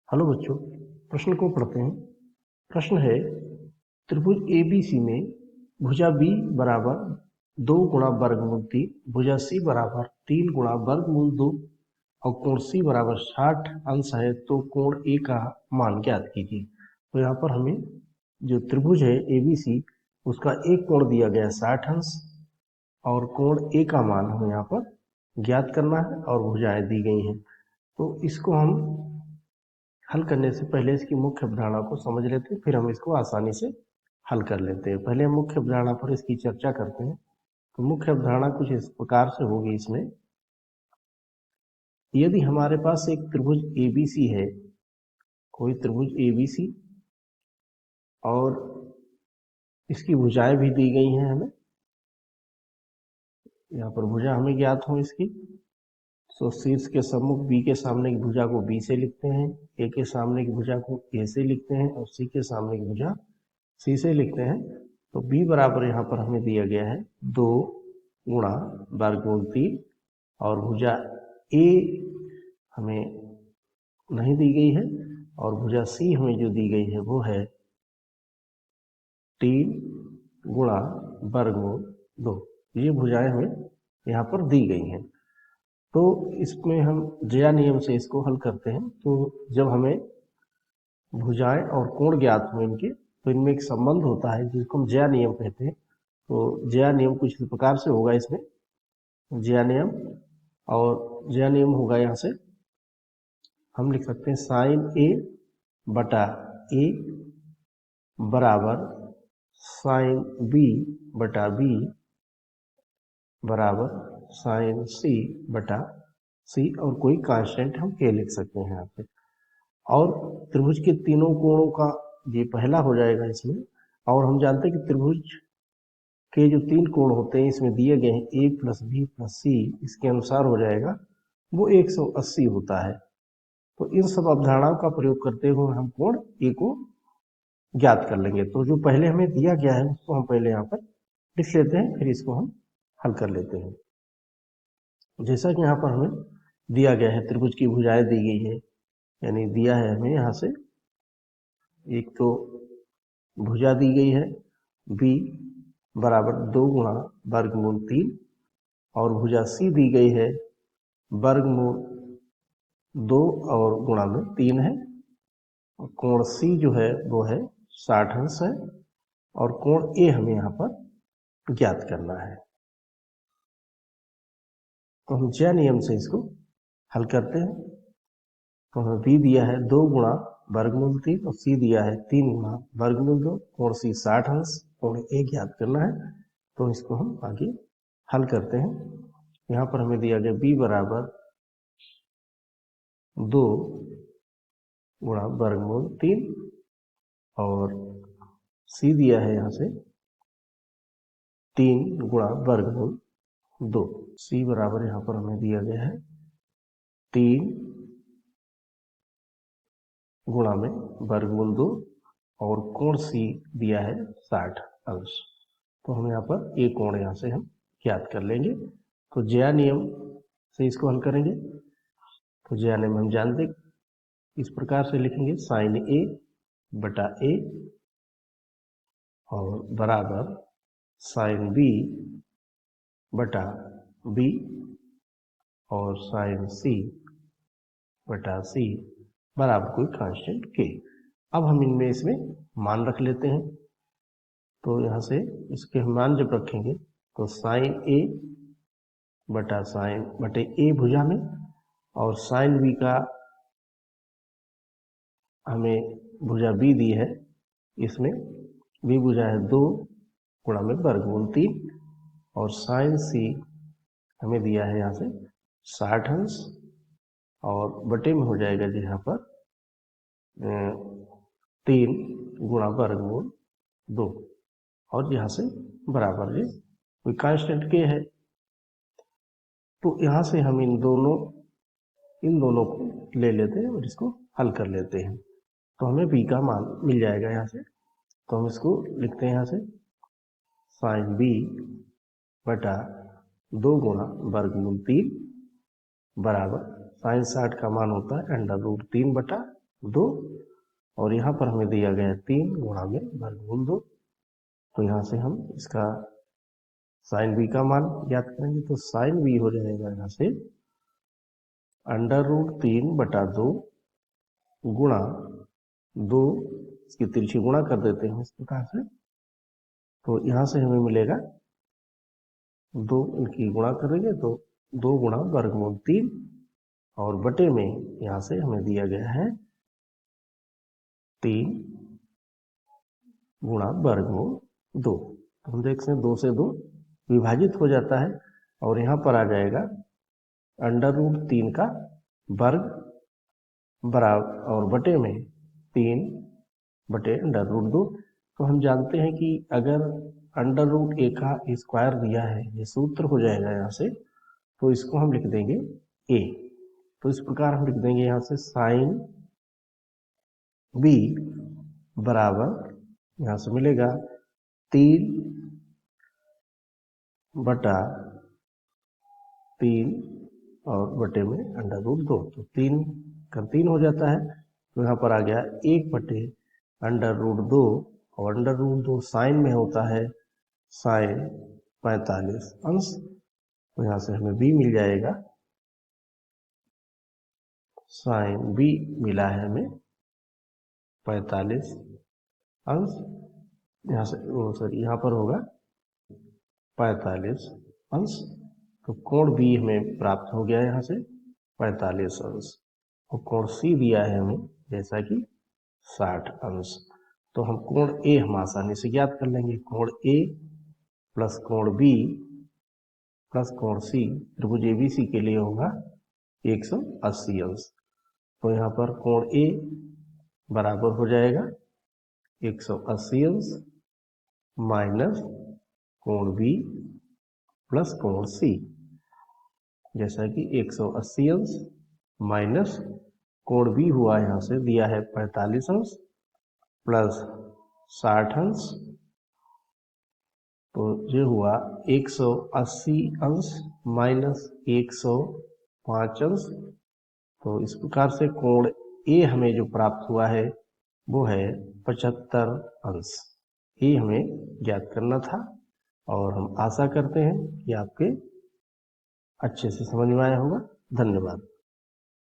Hello बच्चों, प्रश्न को पढ़ते हैं। प्रश्न है, त्रिभुज एबीसी में भुजा बी बराबर 2 गुणा वर्गमूल 3, भुजा सी बराबर 3 गुणा वर्गमूल 2 और कोण सी बराबर 60 अंश है, तो कोण ए का मान ज्ञात कीजिए। तो यहाँ पर हमें जो त्रिभुज है एबीसी उसका एक कोण दिया गया है 60 अंश और कोण ए का मान हमें यहाँ पर ज्ञात करना है और भुजाएं दी गई हैं। तो इसको हम हल करने से पहले इसकी मुख्य अवधारणा को समझ लेते हैं, फिर हम इसको आसानी से हल कर लेते हैं। पहले हम मुख्य अवधारणा पर इसकी चर्चा करते हैं। तो मुख्य अवधारणा कुछ इस प्रकार से होगी। इसमें यदि हमारे पास एक त्रिभुज एबीसी है, कोई त्रिभुज एबीसी, और इसकी भुजाएं भी दी गई हैं हमें, यहाँ पर भुजा हमें ज्ञात हो इसकी, तो शीर्ष के सम्मुख बी के सामने की भुजा को बी से लिखते हैं, ए के सामने की भुजा को ए से लिखते हैं और सी के सामने की भुजा सी से लिखते हैं। तो b बराबर यहाँ पर हमें दिया गया है 2 गुणा वर्गमूल 3 और भुजा a हमें नहीं दी गई है और भुजा c हमें जो दी गई है वो है 3 गुणा वर्गमूल 2। ये भुजाएं हमें यहाँ पर दी गई हैं। तो इसमें हम ज्या नियम से इसको हल करते हैं। तो जब हमें भुजाएं और कोण ज्ञात हो इनके, तो इनमें एक संबंध होता है जिसको हम ज्या नियम कहते हैं। तो ज्या नियम कुछ इस प्रकार से होगा। इसमें ज्या नियम, और ज्या नियम होगा, यहाँ से हम लिख सकते हैं साइन ए बटा ए बराबर साइन बी बटा बी बराबर साइन सी बटा सी, और कोई कांस्टेंट हम ए लिख सकते हैं यहाँ पे। और त्रिभुज के तीनों कोणों का ये पहला हो जाएगा इसमें। और हम जानते हैं कि त्रिभुज के जो 3 कोण होते हैं इसमें दिए गए हैं ए प्लस बी प्लस सी, इसके अनुसार हो जाएगा वो 180 होता है। तो इन सब अवधारणाओं का प्रयोग करते हुए हम कोण ए को ज्ञात कर लेंगे। तो जो पहले हमें दिया गया है उसको हम पहले यहाँ पर लिख लेते हैं, फिर इसको हम हल कर लेते हैं। जैसा कि यहाँ पर हमें दिया गया है, त्रिभुज की भुजाएं दी गई है, यानी दिया है हमें यहाँ से एक तो भुजा दी गई है b बराबर 2 गुणा वर्गमूल 3 और भुजा c दी गई है वर्गमूल 2 और गुणा में 3 है। कोण c जो है वो है 60 अंश है और कोण a हमें यहाँ पर ज्ञात करना है। तो हम ज्या नियम से इसको हल करते हैं। तो हमें b दिया है 2 गुणा वर्गमूल 3 और c दिया है 3 गुणा वर्गमूल 2, कोण c 60 अंश, कोण a ज्ञात करना है। तो इसको हम आगे हल करते हैं। यहाँ पर हमें दिया गया b बराबर 2 गुणा वर्गमूल 3 और c दिया है यहाँ से 3 गुणा वर्गमूल 2। c बराबर यहाँ पर हमें दिया गया है 3 गुणा में वर्गमूल 2 और कोण c दिया है 60 अंश। तो हम यहाँ पर एक कोण यहाँ से हम ज्ञात कर लेंगे। तो ज्या नियम से इसको हल करेंगे। तो ज्या नियम हम जानते, इस प्रकार से लिखेंगे साइन ए बटा ए और बराबर साइन बी बटा बी और साइन सी बटा सी बराबर कोई कांस्टेंट के। अब हम इनमें इसमें मान रख लेते हैं। तो यहाँ से इसके मान जब रखेंगे तो साइन ए बटा साइन बटे ए भुजा में, और साइन बी का हमें भुजा बी दी है, इसमें बी भुजा है 2 गुणा में वर्गमूल 3 और साइन सी हमें दिया है यहाँ से 60 अंश और बटे में हो जाएगा जी यहाँ पर 3 गुणा वर्गमूल 2 और यहाँ से बराबर जी कोई कांस्टेंट के है। तो यहाँ से हम इन दोनों को ले लेते हैं और इसको हल कर लेते हैं। तो हमें b का मान मिल जाएगा यहाँ से। तो हम इसको लिखते हैं यहाँ से साइन b बटा 2 गुणा वर्गमूल 3 बराबर साइन 60 का मान होता है √3 बटा 2 और यहाँ पर हमें दिया गया है 3 गुणा में वर्गमूल 2। तो यहाँ से हम इसका साइन बी का मान ज्ञात करेंगे। तो साइन बी हो जाएगा यहाँ से √3/2 गुणा 2, इसकी तिरछी गुणा कर देते हैं इस प्रकार से। तो यहाँ से हमें मिलेगा 2, इनकी गुणा करेंगे तो 2 गुणा वर्गमूल 3 और बटे में यहाँ से हमें दिया गया है 3 गुणा वर्गमूल 2। तो हम देख सकते हैं 2 से 2 विभाजित हो जाता है और यहाँ पर आ जाएगा √3 का वर्ग बराबर और बटे में 3/√2। तो हम जानते हैं कि अगर √a का स्क्वायर दिया है, ये सूत्र हो जाएगा यहाँ से, तो इसको हम लिख देंगे a। तो इस प्रकार हम लिख देंगे यहाँ से साइन b बराबर यहाँ से मिलेगा 3/3 और बटे में √2। तो 3 का 3 हो जाता है। तो यहाँ पर आ गया 1/√2 और √2 साइन में होता है साइन 45 अंश। तो यहाँ से हमें b मिल जाएगा, साइन b मिला है हमें 45 अंश। यहाँ से सॉरी यहाँ पर होगा 45 अंश। तो कोण b हमें प्राप्त हो गया यहाँ से 45 अंश और कोण c दिया है हमें जैसा कि 60 अंश। तो हम कोण a हम आसानी से ज्ञात कर लेंगे। कोण a प्लस कोण b प्लस कोण c त्रिभुज ABC के लिए होगा 180 अंश। तो यहाँ पर कोण a बराबर हो जाएगा 180 अंश माइनस कोण b प्लस कोण c, जैसा कि 180 अंश माइनस कोण b हुआ यहाँ से दिया है 45 अंश प्लस 60 अंश। तो ये हुआ 180 अंश माइनस 105 अंश। तो इस प्रकार से कोण ए हमें जो प्राप्त हुआ है वो है 75 अंश। ये हमें ज्ञात करना था और हम आशा करते हैं कि आपके अच्छे से समझ में आया होगा। धन्यवाद।